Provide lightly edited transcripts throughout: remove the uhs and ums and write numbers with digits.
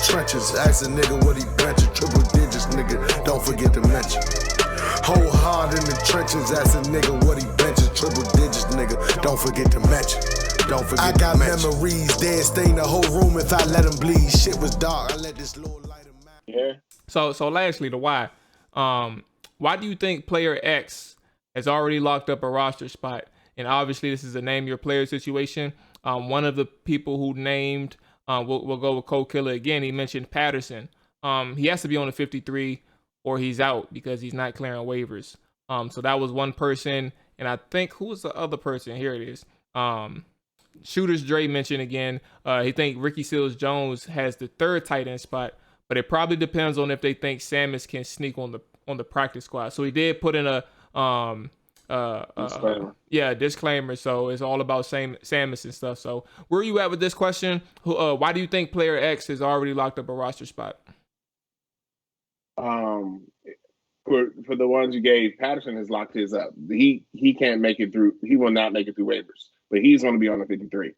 trenches. Ask a nigga what he benching. Triple digits, nigga, don't forget to mention. Whole hard in the trenches. Ask a nigga what he benching. Triple digits, nigga, don't forget to mention. Don't forget I got memories, dead stain the whole room if I let him bleed. Shit was dark, I let this little light of mine. Yeah. So lastly, the why. Why do you think player X has already locked up a roster spot? And obviously, this is a name your player situation. One of the people who named, we'll go with Cole Killer again. He mentioned Patterson. He has to be on the 53 or he's out because he's not clearing waivers. So that was one person. And I think, who was the other person? Here it is. Shooters Dre mentioned again. He think Ricky Seals-Jones has the third tight end spot, but it probably depends on if they think Sammis can sneak on the practice squad. So he did put in a disclaimer. So it's all about Sammis and stuff. So where are you at with this question? Why do you think player X has already locked up a roster spot? For the ones you gave, Patterson has locked his up. He can't make it through. He will not make it through waivers, but he's going to be on the 53.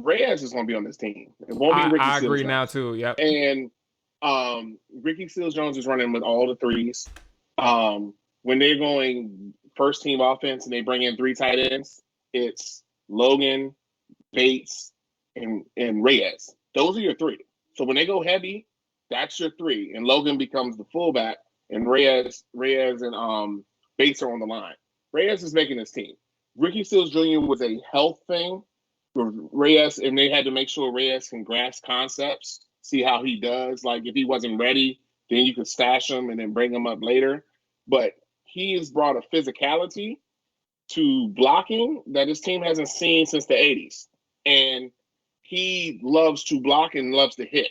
Reyes is going to be on this team. It won't be Ricky I agree Seals-Jones. now too. Yep. And Ricky Seals-Jones is running with all the threes. When they're going first team offense and they bring in 3 tight ends, it's Logan, Bates, and Reyes. Those are your 3. So when they go heavy, that's your 3. And Logan becomes the fullback, and Reyes and Bates are on the line. Reyes is making this team. Ricky Seals Jr. was a health thing for Reyes, and they had to make sure Reyes can grasp concepts, see how he does. Like, if he wasn't ready, then you could stash him and then bring him up later. But he has brought a physicality to blocking that his team hasn't seen since the 80s. And he loves to block and loves to hit.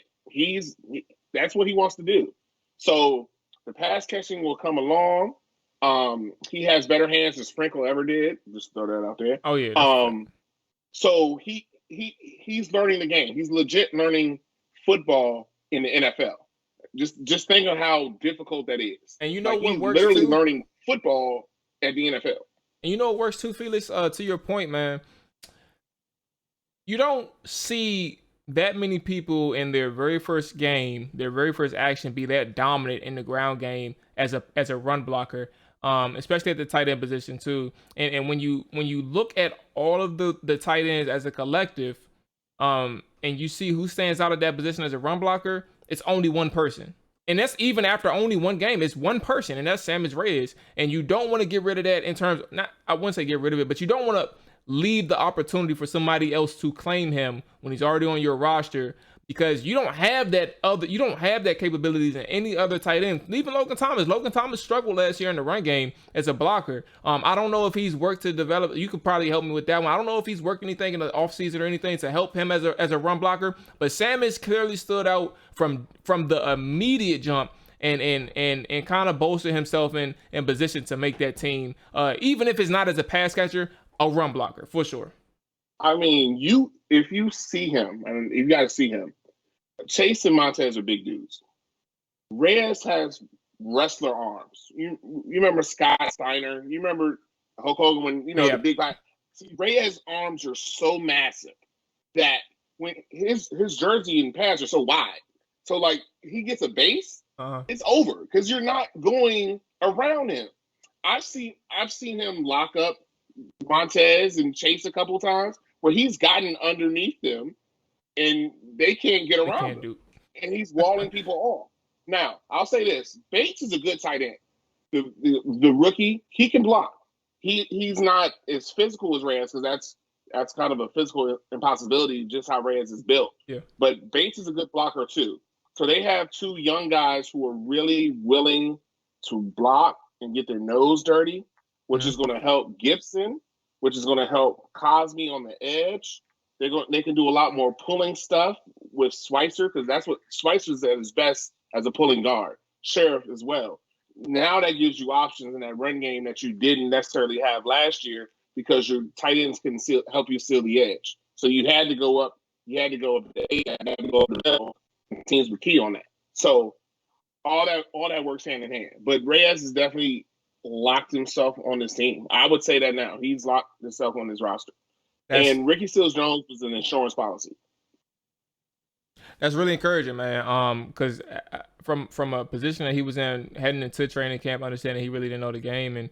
That's what he wants to do. So the pass catching will come along. He has better hands than Sprinkle ever did. Just throw that out there. Oh yeah. So he's learning the game. He's legit learning football in the NFL. Just think of how difficult that is. And you know what he's works literally too? learning football at the NFL. And you know what works too, Felix? To your point, man. You don't see that many people in their very first game, their very first action, be that dominant in the ground game as a run blocker, especially at the tight end position too. And when you look at all of the tight ends as a collective, and you see who stands out of that position as a run blocker, it's only one person. And that's even after only one game. It's one person, and that's Sammis Reyes. And you don't want to get rid of that in terms of, I wouldn't say get rid of it, but you don't want to leave the opportunity for somebody else to claim him when he's already on your roster, because you don't have that capabilities in any other tight end. Even Logan Thomas. Logan Thomas struggled last year in the run game as a blocker. I don't know if he's worked to develop. You could probably help me with that one. I don't know if he's worked anything in the offseason or anything to help him as a run blocker. But Sammis clearly stood out from the immediate jump and kind of bolstered himself in position to make that team, even if it's not as a pass catcher, a run blocker for sure. I mean, if you see him, and you got to see him. Chase and Montez are big dudes. Reyes has wrestler arms. You remember Scott Steiner? You remember Hulk Hogan when the big guy? See, Reyes' arms are so massive that when his jersey and pads are so wide, so like he gets a base, it's over because you're not going around him. I've seen him lock up Montez and Chase a couple times where he's gotten underneath them and they can't get around him. And he's walling people off. Now, I'll say this. Bates is a good tight end. The rookie, he can block. He's not as physical as Reyes because that's kind of a physical impossibility just how Reyes is built. Yeah. But Bates is a good blocker too. So they have 2 young guys who are really willing to block and get their nose dirty, which is going to help Gibson, which is going to help Cosme on the edge. They can do a lot more pulling stuff with Schweitzer because that's what Schweitzer's at his best as a pulling guard. Sheriff as well. Now that gives you options in that run game that you didn't necessarily have last year because your tight ends can help you seal the edge. So you had to go up. You had to go up to 8. You had to go up to 12. Teams were key on that. So all that works hand in hand. But Reyes has definitely locked himself on this team. I would say that now. He's locked himself on his roster. And Ricky Seals-Jones was an insurance policy. That's really encouraging, man. Because from a position that he was in heading into training camp, understanding he really didn't know the game, and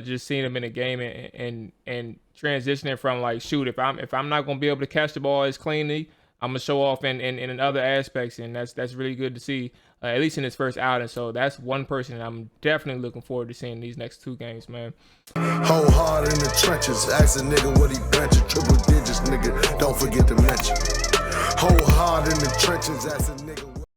just seeing him in the game and transitioning from like, shoot, if I'm not gonna be able to catch the ball as cleanly, I'm gonna show off in other aspects, and that's really good to see, at least in his first outing. So that's one person that I'm definitely looking forward to seeing these next 2 games, man. Whole hard in the trenches, ask a nigga what he benching, triple digits, nigga. Don't forget to mention. Whole hard in the trenches, ask a nigga.